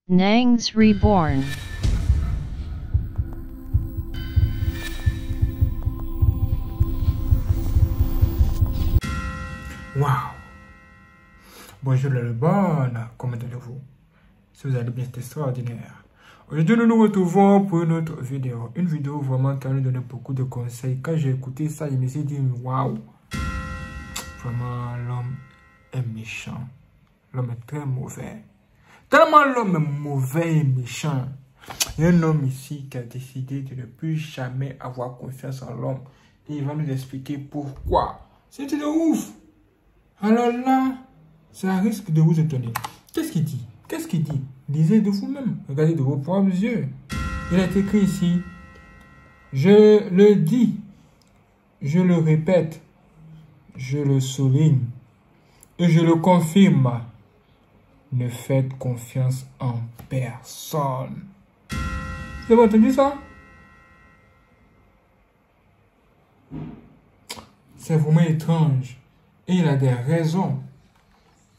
Nangs Reborn. Waouh! Bonjour les bonnes, comment allez-vous? Si vous allez bien, c'est extraordinaire. Aujourd'hui, nous nous retrouvons pour une autre vidéo. Une vidéo vraiment qui nous donne beaucoup de conseils. Quand j'ai écouté ça, je me suis dit, waouh! Vraiment, l'homme est méchant. L'homme est très mauvais. Tellement l'homme est mauvais et méchant. Il y a un homme ici qui a décidé de ne plus jamais avoir confiance en l'homme. Et il va nous expliquer pourquoi. C'est de ouf! Alors là, ça risque de vous étonner. Qu'est-ce qu'il dit? Qu'est-ce qu'il dit? Lisez de vous-même. Regardez de vos propres yeux. Il est écrit ici. Je le dis. Je le répète. Je le souligne. Et je le confirme. Ne faites confiance en personne. Vous avez entendu ça? C'est vraiment étrange. Et il a des raisons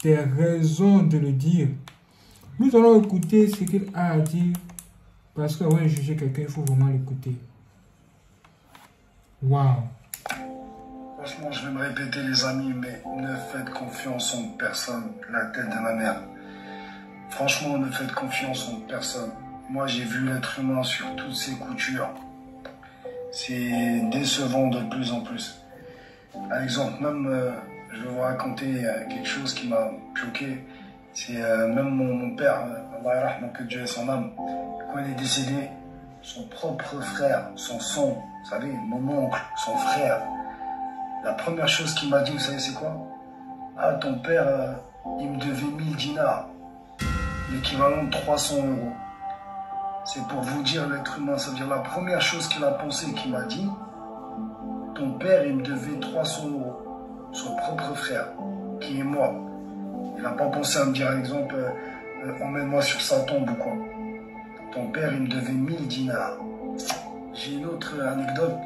de le dire. Nous allons écouter ce qu'il a à dire. Parce que avant de juger quelqu'un, il faut vraiment l'écouter. Waouh. Franchement, je vais me répéter les amis, mais ne faites confiance en personne. La tête de ma mère. Franchement, ne faites confiance en personne. Moi, j'ai vu l'être humain sur toutes ses coutures. C'est décevant de plus en plus. Par exemple, même... je vais vous raconter quelque chose qui m'a choqué. C'est même mon père, Allah yarham, que Dieu ait son âme, quand il est décédé, son propre frère, son sang, vous savez, mon oncle, son frère, la première chose qu'il m'a dit, vous savez c'est quoi? Ah, ton père, il me devait 1000 dinars, l'équivalent de 300 euros. C'est pour vous dire l'être humain, ça veut dire la première chose qu'il a pensé, qu'il m'a dit, ton père, il me devait 300 euros. Son propre frère, qui est moi. Il n'a pas pensé à me dire, par exemple, emmène-moi sur sa tombe ou quoi. Ton père, il me devait 1000 dinars. J'ai une autre anecdote.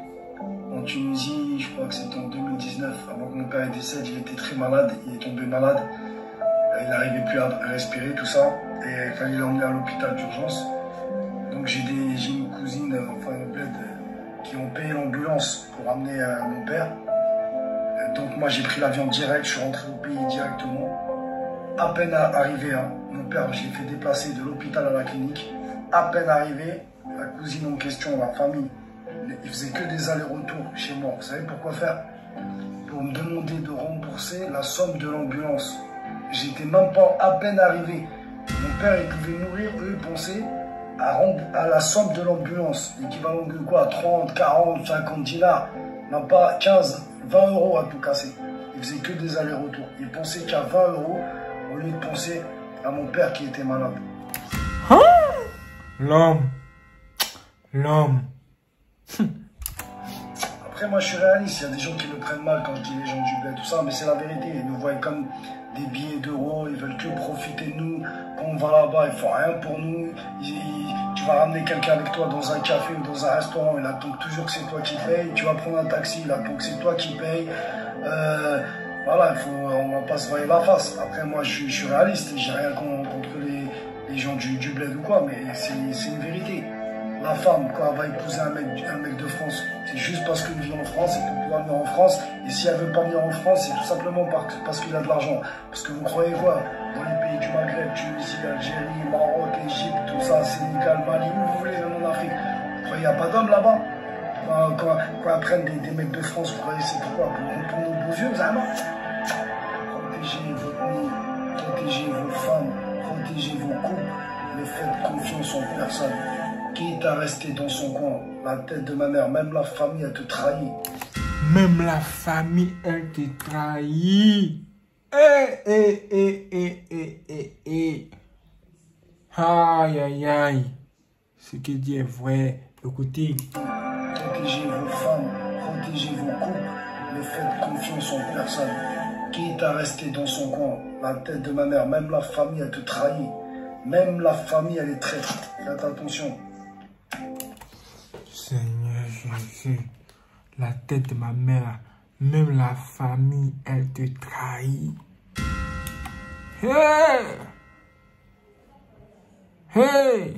En Tunisie, je crois que c'était en 2019, avant que mon père décède, il était très malade, il est tombé malade. Il n'arrivait plus à respirer, tout ça. Et il fallait l'emmener à l'hôpital d'urgence. Donc j'ai une cousine, enfin une bled, qui ont payé l'ambulance pour amener mon père. Donc moi j'ai pris l'avion direct, je suis rentré au pays directement. À peine arrivé, hein, mon père, j'ai fait déplacer de l'hôpital à la clinique. À peine arrivé, la cousine en question, la famille, il faisait que des allers-retours chez moi. Vous savez pourquoi faire? Pour me demander de rembourser la somme de l'ambulance. J'étais même pas à peine arrivé. Mon père, il pouvait mourir, eux, ils pensaient à la somme de l'ambulance. L'équivalent de quoi? 30, 40, 50 dinars. Non pas 15, 20 euros à tout casser. Il faisait que des allers-retours. Il pensait qu'à 20 euros, au lieu de penser à mon père qui était malade. Hein? L'homme. Après, moi, je suis réaliste. Il y a des gens qui le prennent mal quand je dis les gens du bled, tout ça, mais c'est la vérité. Ils nous voient comme des billets d'euros. Ils veulent que profiter de nous. Quand on va là-bas, ils font rien pour nous. Tu vas ramener quelqu'un avec toi dans un café ou dans un restaurant, il attend toujours que c'est toi qui paye. Tu vas prendre un taxi, il attend que c'est toi qui paye. Voilà, on va pas se voiler la face. Après, moi, je suis réaliste. J'ai rien contre les gens du bled ou quoi, mais c'est une vérité. La femme, quand elle va épouser un mec de France, c'est juste parce qu'il vit en France et qu'il doit venir en France. Et si elle veut pas venir en France, c'est tout simplement parce qu'il a de l'argent. Parce que vous croyez quoi? Dans les pays du Maghreb, Tunisie, Algérie, Maroc, Égypte, tout ça, Sénégal, Mali, où vous voulez, même en Afrique. Vous croyez qu'il n'y a pas d'hommes là-bas? Quand elles prennent des mecs de France, vous croyez c'est pourquoi? Pour nos beaux yeux, vraiment. Protégez votre nid, protégez vos femmes, protégez vos couples. Ne faites confiance en personne. Quitte à rester dans son coin, la tête de ma mère, même la famille, elle te trahit. Même la famille, elle te trahit. Aïe, aïe, aïe. Ce qu'il dit est vrai. Écoutez. Protégez vos femmes, protégez vos couples. Ne faites confiance en personne. Quitte à rester dans son coin, la tête de ma mère, même la famille, elle te trahit. Même la famille, elle est traître. Faites attention. Seigneur Jésus, la tête de ma mère, même la famille, elle te trahit. Hey!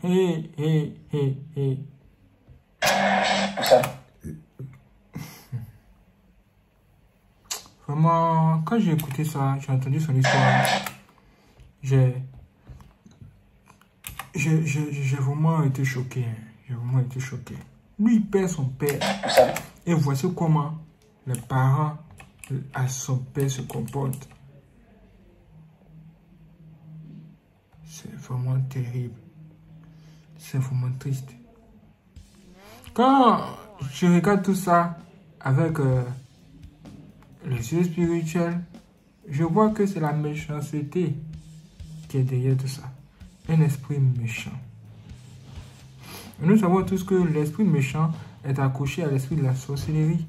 Hey, hey, hey, hey. Ça. Vraiment, quand j'ai écouté ça, j'ai entendu son histoire, j'ai vraiment été choqué. J'ai vraiment été choqué. Lui, il perd son père. Ça. Et voici comment les parents à son père se comportent. C'est vraiment terrible. C'est vraiment triste. Quand je regarde tout ça avec les yeux spirituels, je vois que c'est la méchanceté qui est derrière tout ça. Un esprit méchant. Et nous savons tous que l'esprit méchant est accroché à l'esprit de la sorcellerie.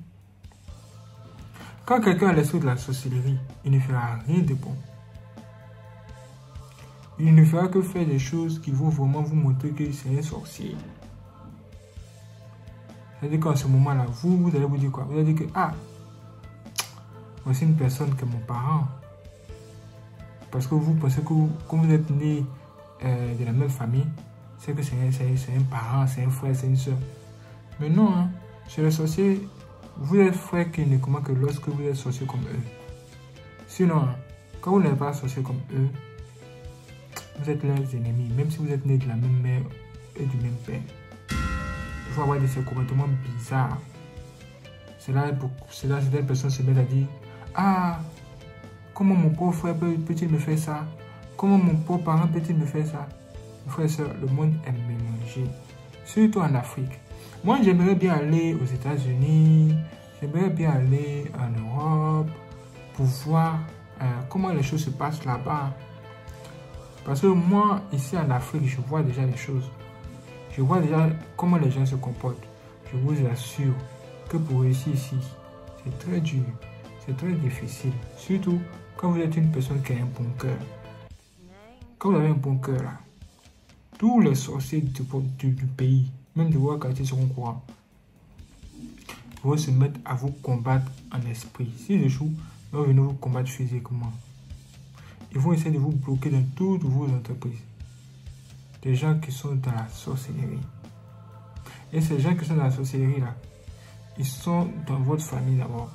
Quand quelqu'un a l'esprit de la sorcellerie, il ne fera rien de bon. Il ne fera que faire des choses qui vont vraiment vous montrer que c'est un sorcier. C'est-à-dire qu'en ce moment-là, vous allez vous dire quoi? Vous allez dire que, ah, voici une personne qui est mon parent. Parce que vous pensez que comme vous êtes né de la même famille, c'est que c'est un parent, c'est un frère, c'est une soeur. Mais non, hein, chez les sorciers, vous êtes frères qui ne comment que lorsque vous êtes sorciers comme eux. Sinon, quand vous n'êtes pas sorciers comme eux, vous êtes leurs ennemis, même si vous êtes nés de la même mère et du même père. Il faut avoir des comportements bizarres. C'est là certaines personnes se mettent à dire, ah, comment mon pauvre frère peut-il me faire ça? Comment mon pauvre parent peut-il me faire ça? Frères et sœurs, le monde est mélangé, surtout en Afrique. Moi, j'aimerais bien aller aux États-Unis, j'aimerais bien aller en Europe pour voir comment les choses se passent là-bas. Parce que moi, ici en Afrique, je vois déjà les choses. Je vois déjà comment les gens se comportent. Je vous assure que pour réussir ici, c'est très dur, c'est très difficile. Surtout quand vous êtes une personne qui a un bon cœur. Quand vous avez un bon cœur là, tous les sorciers du pays, même de vos quartiers seront courants. Vont se mettre à vous combattre en esprit. S'ils échouent, ils vont venir vous combattre physiquement. Ils vont essayer de vous bloquer dans toutes vos entreprises. Des gens qui sont dans la sorcellerie. Et ces gens qui sont dans la sorcellerie là, ils sont dans votre famille d'abord.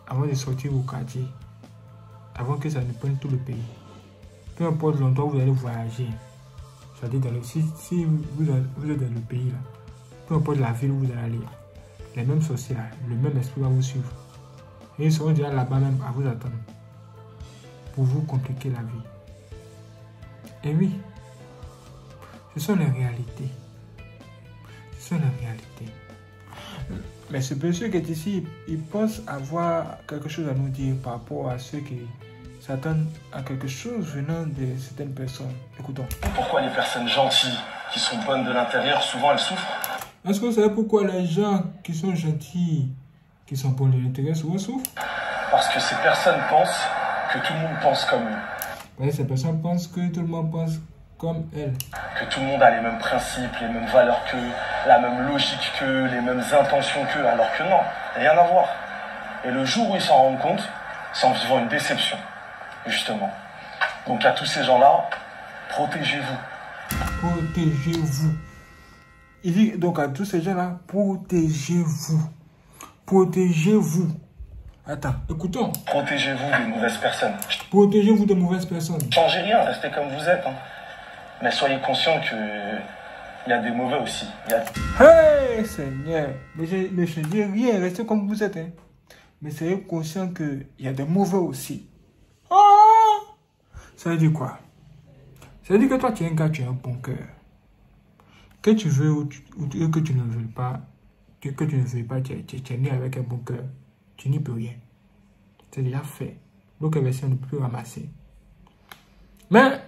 Avant de sortir au quartier. Avant que ça ne prenne tout le pays. Peu importe l'endroit où vous allez voyager. C'est-à-dire si vous êtes dans le pays là, peu importe la ville où vous allez aller, les mêmes sorciers là, le même esprit va vous suivre. Et ils seront déjà là-bas même à vous attendre. Pour vous compliquer la vie. Et oui, ce sont les réalités. Ce sont les réalités. Mais ce monsieur qui est ici, il pense avoir quelque chose à nous dire par rapport à ceux qui s'attendent à quelque chose venant de certaines personnes. Écoutons. Pourquoi les personnes gentilles, qui sont bonnes de l'intérieur, souvent elles souffrent? Est-ce que vous savez pourquoi les gens qui sont gentils, qui sont bons de l'intérieur, souvent souffrent? Parce que ces personnes pensent que tout le monde pense comme eux. Oui, ces personnes pensent que tout le monde pense comme elles. Que tout le monde a les mêmes principes, les mêmes valeurs qu'eux, la même logique qu'eux, les mêmes intentions qu'eux, alors que non, rien à voir. Et le jour où ils s'en rendent compte, c'est en vivant une déception, justement. Donc à tous ces gens-là, protégez-vous. Protégez-vous. Il dit donc à tous ces gens-là, protégez-vous. Protégez-vous. Attends, écoutons. Protégez-vous des mauvaises personnes. Protégez-vous des mauvaises personnes. Changez rien, restez comme vous êtes. Hein. Mais soyez conscients qu'il y a des mauvais aussi. Hey Seigneur, mais je dis rien, restez comme vous êtes. Hein. Mais soyez conscients qu'il y a des mauvais aussi. Oh! Ça veut dire quoi? Ça veut dire que toi tu es un gars, tu as un bon cœur. Que tu veux ou que tu ne veux pas, tu es né avec un bon cœur. Tu n'y peux rien. C'est déjà fait. Donc, version ne peut plus ramasser. Mais,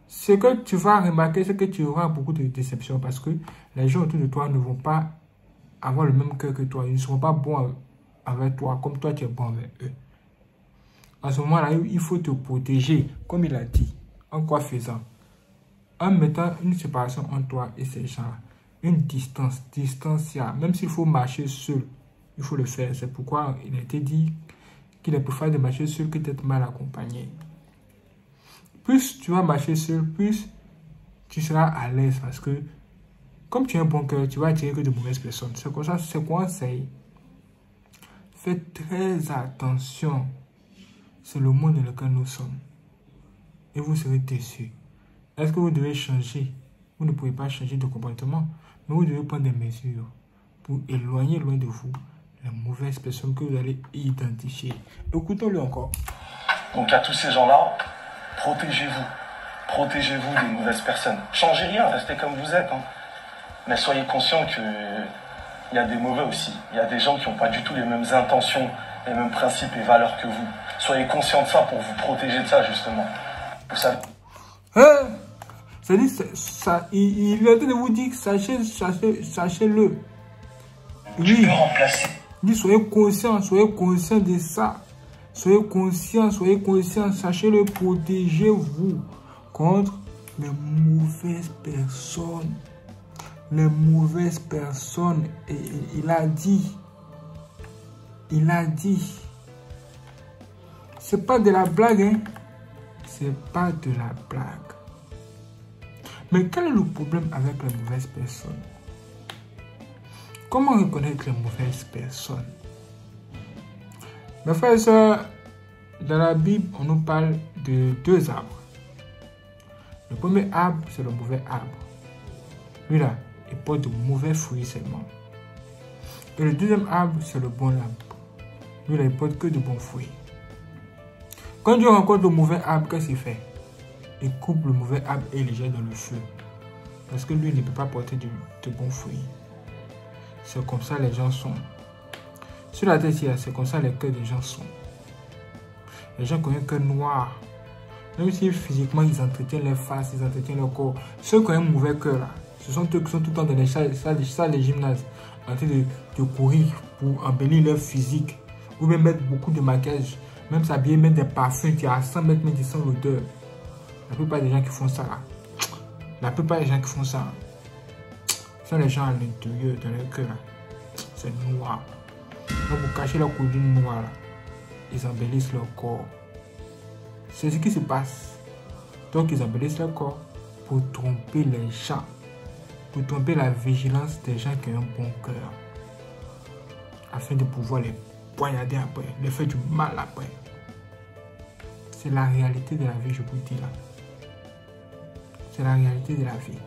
ce que tu vas remarquer, c'est que tu auras beaucoup de déceptions parce que les gens autour de toi ne vont pas avoir le même cœur que toi. Ils ne seront pas bons avec toi comme toi tu es bon avec eux. À ce moment-là, il faut te protéger, comme il a dit. En quoi faisant? En mettant une séparation entre toi et ces gens-là. Une distance, même s'il faut marcher seul. Il faut le faire. C'est pourquoi il a été dit qu'il est préférable de marcher seul que d'être mal accompagné. plus tu vas marcher seul, plus tu seras à l'aise parce que comme tu as un bon cœur, tu vas attirer que de mauvaises personnes. C'est comme ça, c'est conseil. Faites très attention. C'est le monde dans lequel nous sommes. Et vous serez déçus. Est-ce que vous devez changer? Vous ne pouvez pas changer de comportement, mais vous devez prendre des mesures pour éloigner loin de vous les mauvaises personnes que vous allez identifier. Écoutons-le encore. Donc à tous ces gens-là, protégez-vous. Protégez-vous des mauvaises personnes. Changez rien, restez comme vous êtes. Hein. Mais soyez conscients qu'il y a des mauvais aussi. Il y a des gens qui n'ont pas du tout les mêmes intentions, les mêmes principes et valeurs que vous. Soyez conscients de ça pour vous protéger de ça, justement. Vous savez... C'est-à-dire, il est en train de vous dire, sachez-le. Tu peux remplacer. Il dit, soyez conscients de ça. Soyez conscients, sachez-le, protégez-vous contre les mauvaises personnes. Les mauvaises personnes. Et il a dit, c'est pas de la blague, hein. C'est pas de la blague. Mais quel est le problème avec les mauvaises personnes? Comment reconnaître les mauvaises personnes? Mes frères et sœurs, dans la Bible, on nous parle de deux arbres. Le premier arbre, c'est le mauvais arbre. Lui là, il porte de mauvais fruits seulement. Et le deuxième arbre, c'est le bon arbre. Lui là, il porte que de bons fruits. Quand Dieu rencontre le mauvais arbre, qu'est-ce qu'il fait? Il coupe le mauvais arbre et il le jette dans le feu. Parce que lui ne peut pas porter de bons fruits. C'est comme ça les gens sont. Sur la terre, c'est comme ça les cœurs des gens sont. Les gens qui ont un cœur noir, même si physiquement ils entretiennent leur face, ils entretiennent leur corps, ceux qui ont un mauvais cœur, là, ce sont eux qui sont tout le temps dans les salles des gymnases, en train de courir pour embellir leur physique, ou même mettre beaucoup de maquillage, même s'habiller, mettre des parfums qui à 100 mètres, mais qui sentent l'odeur. La plupart des gens qui font ça là, sont les gens à l'intérieur, dans leur cœur là, c'est noir. Donc pour cacher leur couleur noire là, ils embellissent leur corps. C'est ce qui se passe. Donc ils embellissent leur corps pour tromper les gens, pour tromper la vigilance des gens qui ont un bon cœur, afin de pouvoir les poignarder après, les faire du mal après. C'est la réalité de la vie, je vous dis là. C'est la réalité de la vie.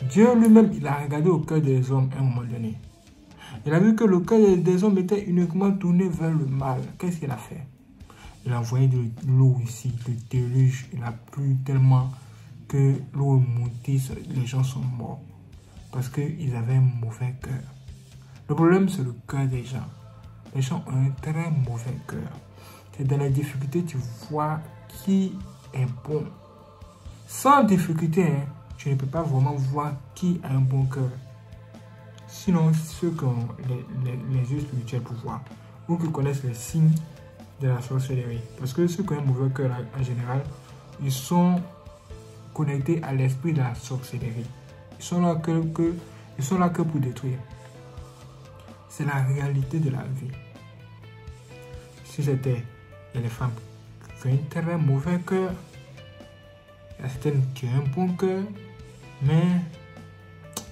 Dieu lui-même, il a regardé au cœur des hommes à un moment donné. Il a vu que le cœur des hommes était uniquement tourné vers le mal. Qu'est-ce qu'il a fait? Il a envoyé de l'eau ici, le déluge. Il a plu tellement que l'eau est montée, les gens sont morts. Parce qu'ils avaient un mauvais cœur. Le problème, c'est le cœur des gens. Les gens ont un très mauvais cœur. C'est dans les difficultés que tu vois qui est bon. Sans difficulté, hein, tu ne peux pas vraiment voir qui a un bon cœur. Sinon, ceux qui ont les yeux spirituels pour voir, ou qui connaissent les signes de la sorcellerie. Parce que ceux qui ont un mauvais cœur en général, ils sont connectés à l'esprit de la sorcellerie. Ils sont là que pour détruire. C'est la réalité de la vie. Si c'était, il y a les femmes qui ont un très mauvais cœur, il y a certaines qui ont un bon cœur, mais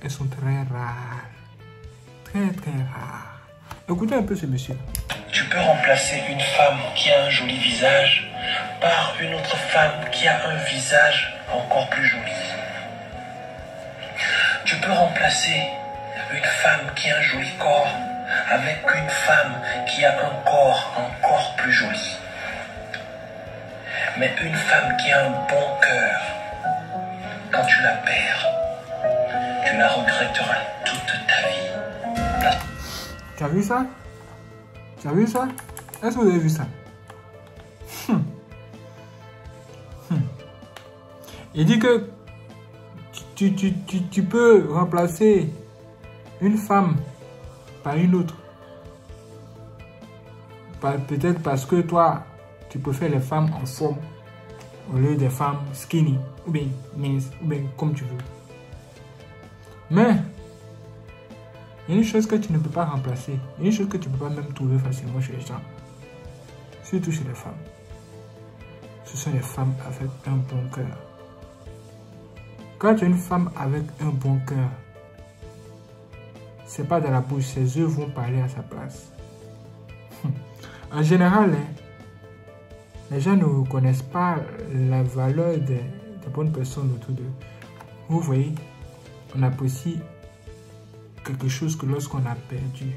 elles sont très rares. Très très rares. Écoutez un peu ce monsieur. Tu peux remplacer une femme qui a un joli visage par une autre femme qui a un visage encore plus joli. Tu peux remplacer une femme qui a un joli corps avec une femme qui a un corps encore plus joli. Mais une femme qui a un bon cœur, quand tu la perds, tu la regretteras toute ta vie. Tu as vu ça? Tu as vu ça? Est-ce que vous avez vu ça? Il dit que tu peux remplacer une femme par une autre. Peut-être parce que toi, tu préfères les femmes en forme au lieu des femmes skinny, ou bien minces, ou bien comme tu veux. Mais il y a une chose que tu ne peux pas remplacer, il y a une chose que tu ne peux pas même trouver facilement chez les gens, surtout chez les femmes. ce sont les femmes avec un bon cœur. Quand tu es une femme avec un bon cœur, c'est pas dans la bouche, ses yeux vont parler à sa place. En général, les gens ne reconnaissent pas la valeur des bonnes personnes autour d'eux. Vous voyez, on apprécie quelque chose que lorsqu'on a perdu.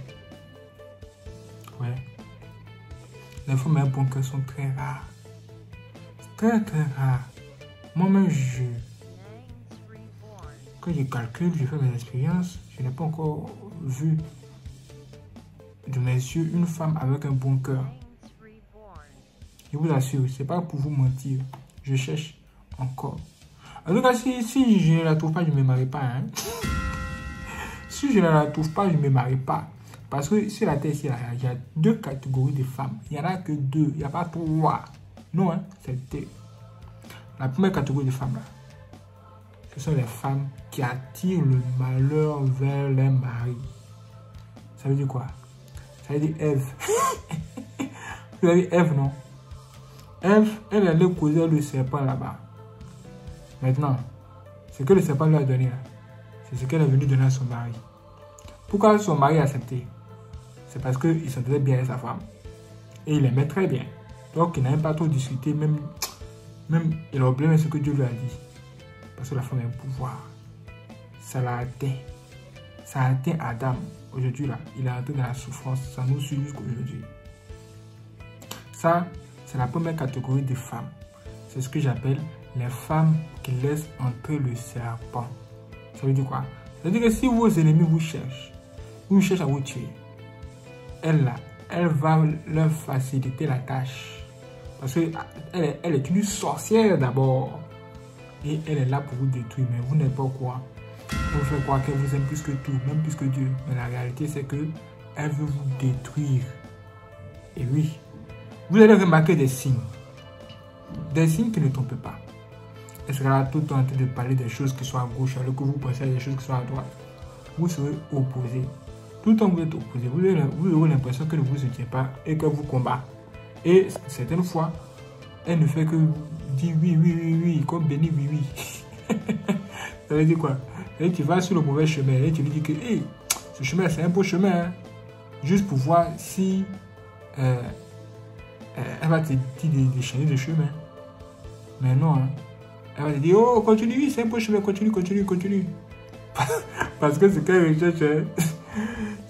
Ouais. Les femmes avec un bon cœur sont très rares. Très rares. Moi-même, quand je calcule, je fais mes expériences, je n'ai pas encore vu de mes yeux une femme avec un bon cœur. Je vous assure, c'est pas pour vous mentir. Je cherche encore. En tout cas, si je ne la trouve pas, je ne me marie pas. Hein? Si je ne la trouve pas, je ne me marie pas. Parce que sur la terre, il y a 2 catégories de femmes. Il n'y en a que 2, il n'y a pas 3. Non, hein, c'est 2. La première catégorie de femmes, là, ce sont les femmes qui attirent le malheur vers les maris. Ça veut dire quoi? Ça veut dire Ève. Vous avez Ève, non? Ève, elle allait causer le serpent là-bas. Maintenant, ce que le serpent lui a donné, c'est ce qu'elle est venue donner à son mari. Pourquoi son mari a accepté? C'est parce qu'il s'entendait bien avec sa femme. Et il aimait très bien. Donc, il n'a même pas trop discuté, même il a oublié ce que Dieu lui a dit. Parce que la femme a un pouvoir. Ça l'a atteint. Ça a atteint Adam. Aujourd'hui, là, il est entré dans la souffrance. Ça nous suit jusqu'à aujourd'hui. Ça, c'est la première catégorie de femmes. C'est ce que j'appelle les femmes qui laissent entrer le serpent. Ça veut dire quoi? Ça veut dire que si vos ennemis vous cherchent à vous tuer, elle va leur faciliter la tâche. Parce qu'elle est une sorcière d'abord. Et elle est là pour vous détruire. Mais vous n'êtes pas au courant. Elle vous fait croire qu'elle vous aime plus que tout, même plus que Dieu. Mais la réalité, c'est qu'elle veut vous détruire. Et oui, vous allez remarquer des signes. Des signes qui ne trompent pas. Elle sera là tout le temps en train de parler des choses qui sont à gauche, alors que vous pensez à des choses qui sont à droite. Vous serez opposés. Tout le temps, vous êtes opposés. Vous aurez l'impression qu'elle ne vous soutient pas et qu'elle vous combat. Et certaines fois, elle ne fait que dire oui, comme béni, oui. Ça veut dire quoi? Et tu vas sur le mauvais chemin et tu lui dis que hey, ce chemin, c'est un beau chemin. Hein? Juste pour voir si elle va te dire de changer de chemin. Mais non, hein. Elle va te dire, oh, continue, oui, c'est un beau chemin, continue. Parce que ce qu'elle recherche,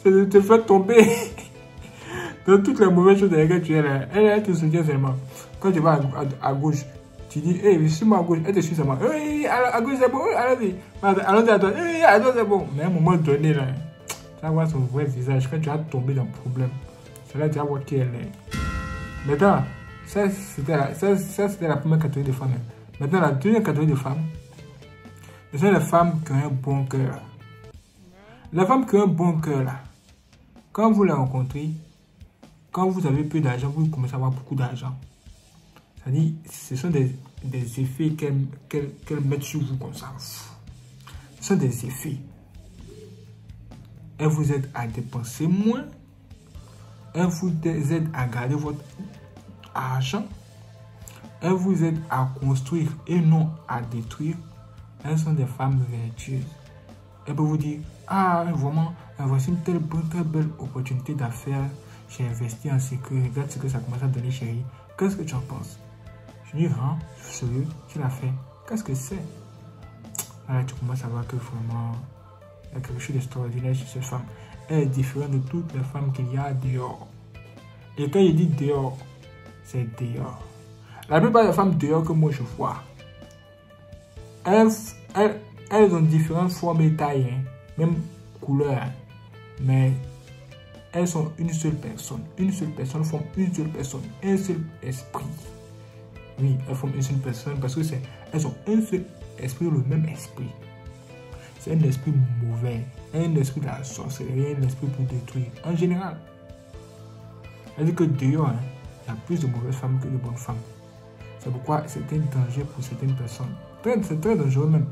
c'est de te faire tomber dans toutes les mauvaises choses dans lesquelles tu es là. Elle te soutient seulement. Quand tu vas à gauche, tu dis, hey, suis-moi à gauche, elle te suit seulement. Oui, à gauche c'est bon, allons-y à droite, oui, à droite c'est bon. Mais à un moment donné, là, tu vas voir son vrai visage. Quand tu vas tomber dans le problème, c'est là que tu vas voir qui elle est. Maintenant, ça c'était la première catégorie de femmes. Maintenant, la deuxième catégorie de femmes, ce sont les femmes qui ont un bon cœur. Les femmes qui ont un bon cœur, là, quand vous les rencontrez, quand vous avez peu d'argent, vous commencez à avoir beaucoup d'argent. C'est-à-dire, ce sont des effets qu'elles mettent sur vous comme ça. Ce sont des effets. Elles vous aident à dépenser moins. Elles vous aident à garder votre argent. Elles vous aident à construire et non à détruire. Elles sont des femmes vertueuses. Elles peuvent vous dire, ah, vraiment, voici une très belle opportunité d'affaires. J'ai investi en sécurité. Regarde ce que ça commence à donner, chérie. Qu'est-ce que tu en penses? Je dis, hein, sérieux, tu l'as fait. Qu'est-ce que c'est? Là, tu commences à voir que vraiment, il y a quelque chose d'extraordinaire chez cette femme. Elle est différente de toutes les femmes qu'il y a dehors. Et quand il dit dehors, c'est dehors. La plupart des femmes dehors que moi je vois, elles ont différentes formes et tailles, hein, même couleurs. Mais elles sont une seule personne. Une seule personne forme une seule personne. Un seul esprit. Oui, elles forment une seule personne parce que elles ont un seul esprit, le même esprit. C'est un esprit mauvais. Un esprit de la sorcellerie, un esprit pour détruire. En général. C'est-à-dire que dehors, hein, il y a plus de mauvaises femmes que de bonnes femmes. C'est pourquoi c'est un danger pour certaines personnes. C'est très dangereux même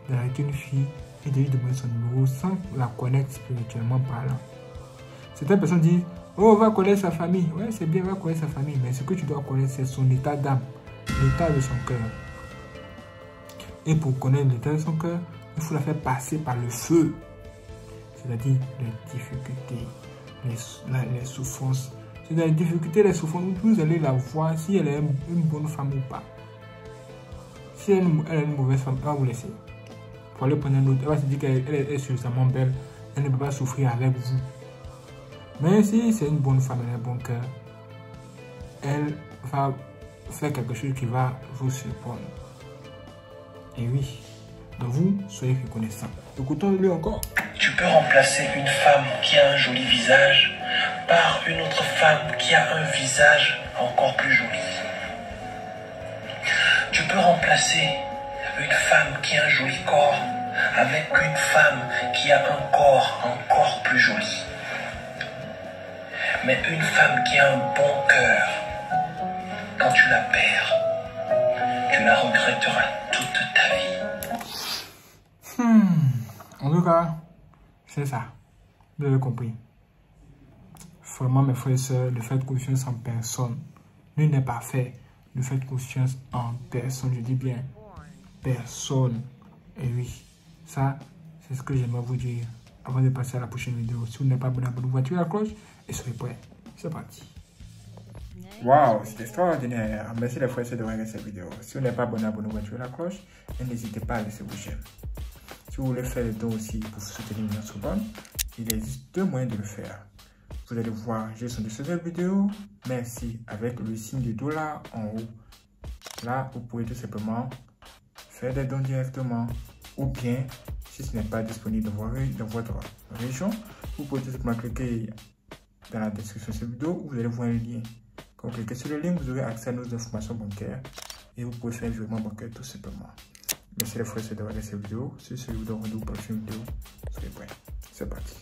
d'arrêter une fille et de lui demander son numéro sans la connaître spirituellement parlant. Certaines personnes disent, oh, on va connaître sa famille. Ouais, c'est bien, on va connaître sa famille. Mais ce que tu dois connaître, c'est son état d'âme. l'état de son cœur. Et pour connaître l'état de son cœur, il faut la faire passer par le feu. C'est-à-dire les difficultés, les souffrances. C'est dans les difficultés, les souffrances, vous allez la voir si elle est une bonne femme ou pas. Si elle est une mauvaise femme, elle va vous laisser. Pour aller prendre un autre, elle va se dire qu'elle est suffisamment belle, elle ne peut pas souffrir avec vous. Mais si c'est une bonne femme, elle a un bon cœur, elle va faire quelque chose qui va vous surprendre. Et oui, donc vous, soyez reconnaissants. Écoutons-le encore. Tu peux remplacer une femme qui a un joli visage par une autre femme qui a un visage encore plus joli. Tu peux remplacer une femme qui a un joli corps avec une femme qui a un corps encore plus joli. Mais une femme qui a un bon cœur, quand tu la perds, tu la regretteras toute ta vie. En tout cas, c'est ça. Vous avez compris. Vraiment, mes frères et sœurs, ne faites confiance en personne. Nul n'est parfait. Ne faites confiance en personne. Je dis bien personne. Et oui, ça, c'est ce que j'aimerais vous dire avant de passer à la prochaine vidéo. Si vous n'êtes pas abonné, abonnez-vous, activez la cloche et soyez prêts. C'est parti. Waouh, c'est extraordinaire. Merci les frères et sœurs de regarder cette vidéo. Si vous n'êtes pas abonné, abonnez-vous, activez la cloche et n'hésitez pas à laisser vos j'aime. Si vous voulez faire le don aussi pour soutenir notre bonne, il existe deux moyens de le faire. Vous allez voir, j'ai son de cette vidéo. Merci avec le signe de dollar en haut. Là, vous pouvez tout simplement faire des dons directement. Ou bien, si ce n'est pas disponible dans votre région, vous pouvez tout simplement cliquer dans la description de cette vidéo où vous allez voir un lien. Quand vous cliquez sur le lien, vous aurez accès à nos informations bancaires et vous pouvez faire un virement bancaire tout simplement. Merci les frères de regarder cette vidéo. Si c'est vous donne rendez-vous pour la prochaine vidéo, soyez prêts. C'est parti.